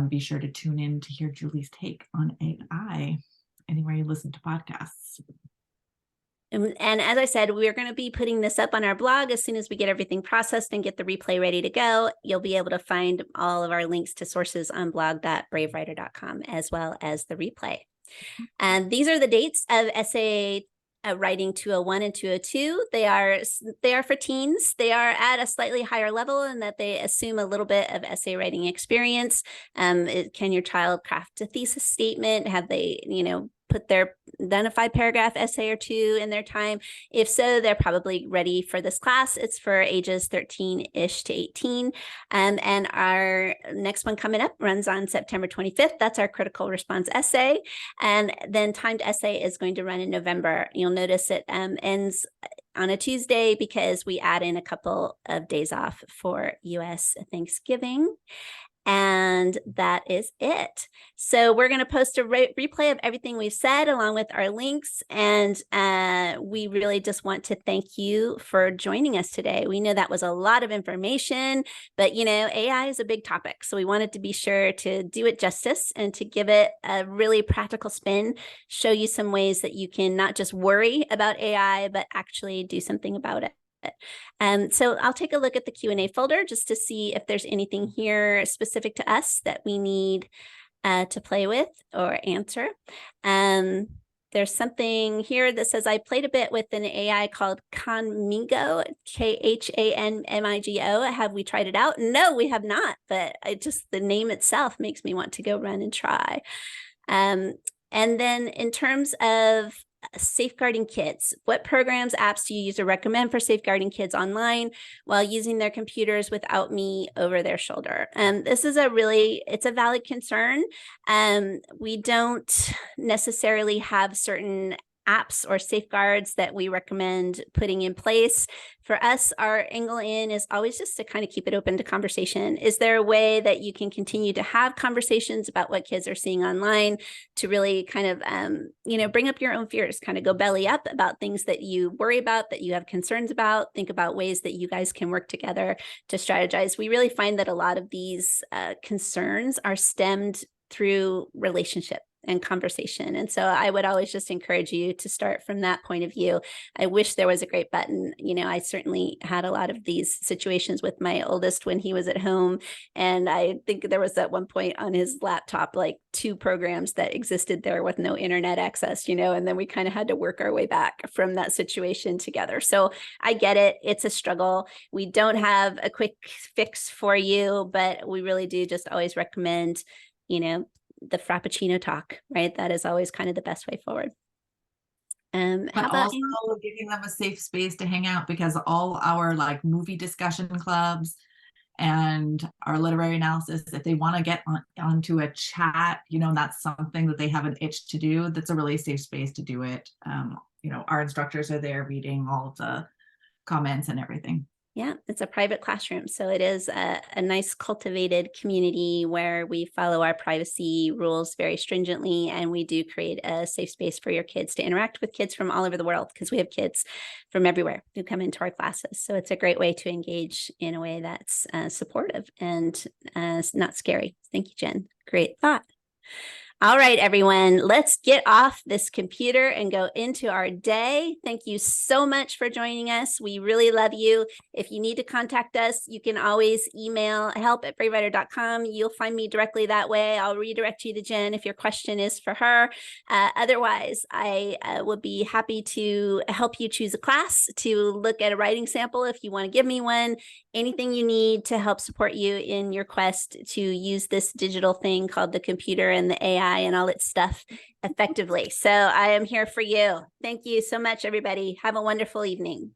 Be sure to tune in to hear Julie's take on AI anywhere you listen to podcasts. And as I said, we're going to be putting this up on our blog as soon as we get everything processed and get the replay ready to go. You'll be able to find all of our links to sources on blog.bravewriter.com, as well as the replay. And these are the dates of Essay Writing 201 and 202. They are for teens. They are at a slightly higher level in that they assume a little bit of essay writing experience. Can your child craft a thesis statement? Have they, put their identified paragraph essay or two in their time? If so, they're probably ready for this class. It's for ages 13-ish to 18. And our next one coming up runs on September 25th. That's our critical response essay. And then timed essay is going to run in November. You'll notice it ends on a Tuesday because we add in a couple of days off for US Thanksgiving. And And that is it. So we're going to post a replay of everything we've said along with our links. And we really just want to thank you for joining us today. We know that was a lot of information, but AI is a big topic. So we wanted to be sure to do it justice and to give it a really practical spin, show you some ways that you can not just worry about AI, but actually do something about it. So I'll take a look at the Q&A folder just to see if there's anything here specific to us that we need to play with or answer. There's something here that says, I played a bit with an AI called Khanmigo, Khanmigo. Have we tried it out? No, we have not, but the name itself makes me want to go run and try. And then in terms of safeguarding kids, what programs, apps do you use or recommend for safeguarding kids online while using their computers without me over their shoulder? This is it's a valid concern. We don't necessarily have certain apps or safeguards that we recommend putting in place. For us, our angle in is always just to kind of keep it open to conversation. Is there a way that you can continue to have conversations about what kids are seeing online to really kind of, bring up your own fears, kind of go belly up about things that you worry about, that you have concerns about, think about ways that you guys can work together to strategize. We really find that a lot of these concerns are stemmed through relationship and conversation. And so I would always just encourage you to start from that point of view. I wish there was a great button. I certainly had a lot of these situations with my oldest when he was at home. And I think there was at one point on his laptop, like 2 programs that existed there with no internet access, and then we kind of had to work our way back from that situation together. So I get it. It's a struggle. We don't have a quick fix for you, but we really do just always recommend, the Frappuccino talk, right? That is always kind of the best way forward. But how about also giving them a safe space to hang out, because all our movie discussion clubs and our literary analysis, if they want to get onto a chat, that's something that they have an itch to do. That's a really safe space to do it. Our instructors are there reading all of the comments and everything. Yeah, it's a private classroom. So it is a nice cultivated community where we follow our privacy rules very stringently. And we do create a safe space for your kids to interact with kids from all over the world, because we have kids from everywhere who come into our classes. So it's a great way to engage in a way that's supportive and not scary. Thank you, Jen. Great thought. All right, everyone, let's get off this computer and go into our day. Thank you so much for joining us. We really love you. If you need to contact us, you can always email help@bravewriter.com. You'll find me directly that way. I'll redirect you to Jen if your question is for her. Otherwise, I will be happy to help you choose a class, to look at a writing sample if you want to give me one, anything you need to help support you in your quest to use this digital thing called the computer and the AI and all its stuff effectively. So I am here for you. Thank you so much, everybody. Have a wonderful evening.